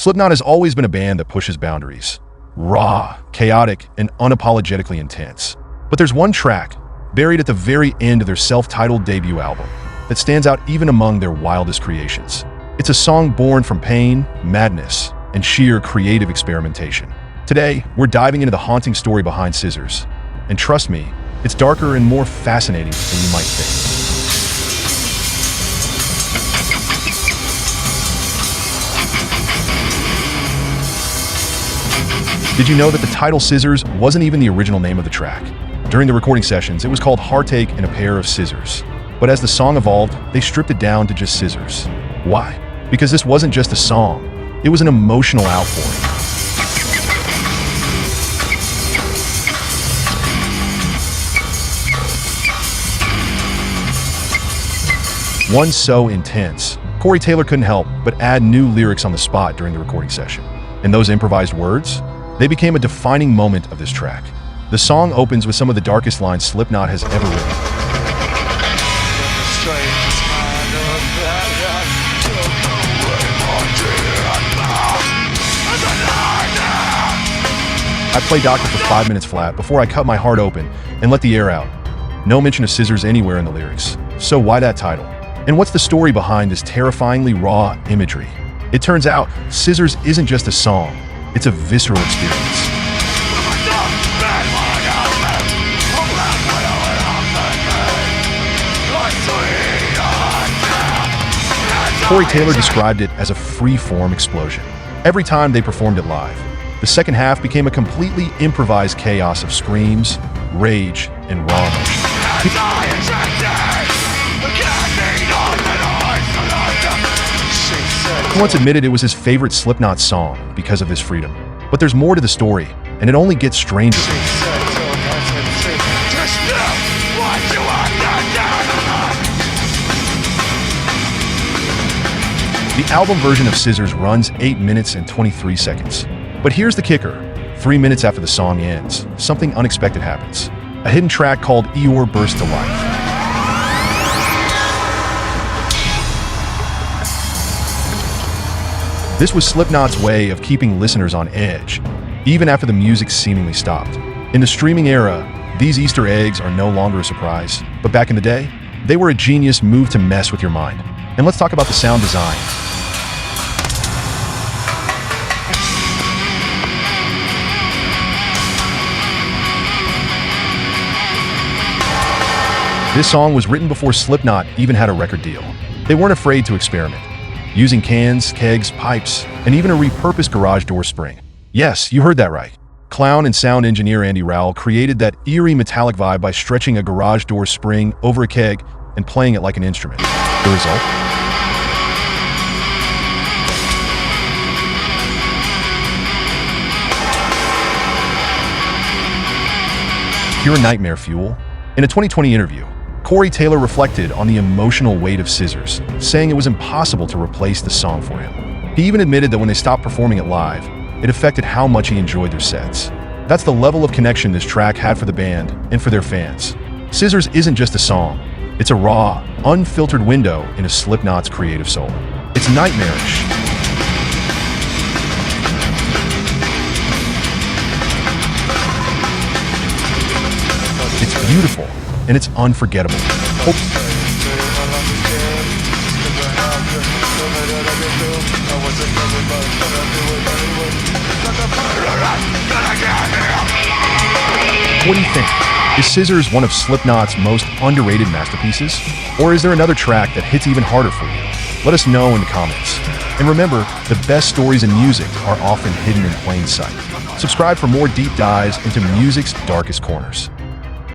Slipknot has always been a band that pushes boundaries. Raw, chaotic, and unapologetically intense. But there's one track, buried at the very end of their self-titled debut album, that stands out even among their wildest creations. It's a song born from pain, madness, and sheer creative experimentation. Today, we're diving into the haunting story behind Scissors. And trust me, it's darker and more fascinating than you might think. Did you know that the title Scissors wasn't even the original name of the track? During the recording sessions, it was called Heartache and a Pair of Scissors. But as the song evolved, they stripped it down to just Scissors. Why? Because this wasn't just a song, it was an emotional outpouring. One so intense, Corey Taylor couldn't help but add new lyrics on the spot during the recording session. And those improvised words? They became a defining moment of this track. The song opens with some of the darkest lines Slipknot has ever written. I play Doctor for 5 minutes flat before I cut my heart open and let the air out. No mention of scissors anywhere in the lyrics. So why that title? And what's the story behind this terrifyingly raw imagery? It turns out, Scissors isn't just a song, it's a visceral experience. Corey Taylor described it as a free-form explosion. Every time they performed it live, the second half became a completely improvised chaos of screams, rage, and raw emotion. He once admitted it was his favorite Slipknot song because of this freedom. But there's more to the story, and it only gets stranger. The album version of Scissors runs 8 minutes and 23 seconds. But here's the kicker. 3 minutes after the song ends, something unexpected happens. A hidden track called Eeyore bursts to life. This was Slipknot's way of keeping listeners on edge, even after the music seemingly stopped. In the streaming era, these Easter eggs are no longer a surprise. But back in the day, they were a genius move to mess with your mind. And let's talk about the sound design. This song was written before Slipknot even had a record deal. They weren't afraid to experiment, using cans, kegs, pipes, and even a repurposed garage door spring. Yes, you heard that right. Clown and sound engineer Andy Rowell created that eerie metallic vibe by stretching a garage door spring over a keg and playing it like an instrument. The result? Pure nightmare fuel. In a 2020 interview, Corey Taylor reflected on the emotional weight of Scissors, saying it was impossible to replace the song for him. He even admitted that when they stopped performing it live, it affected how much he enjoyed their sets. That's the level of connection this track had for the band and for their fans. Scissors isn't just a song, it's a raw, unfiltered window into Slipknot's creative soul. It's nightmarish. It's beautiful, and it's unforgettable. What do you think? Is Scissors one of Slipknot's most underrated masterpieces? Or is there another track that hits even harder for you? Let us know in the comments. And remember, the best stories in music are often hidden in plain sight. Subscribe for more deep dives into music's darkest corners.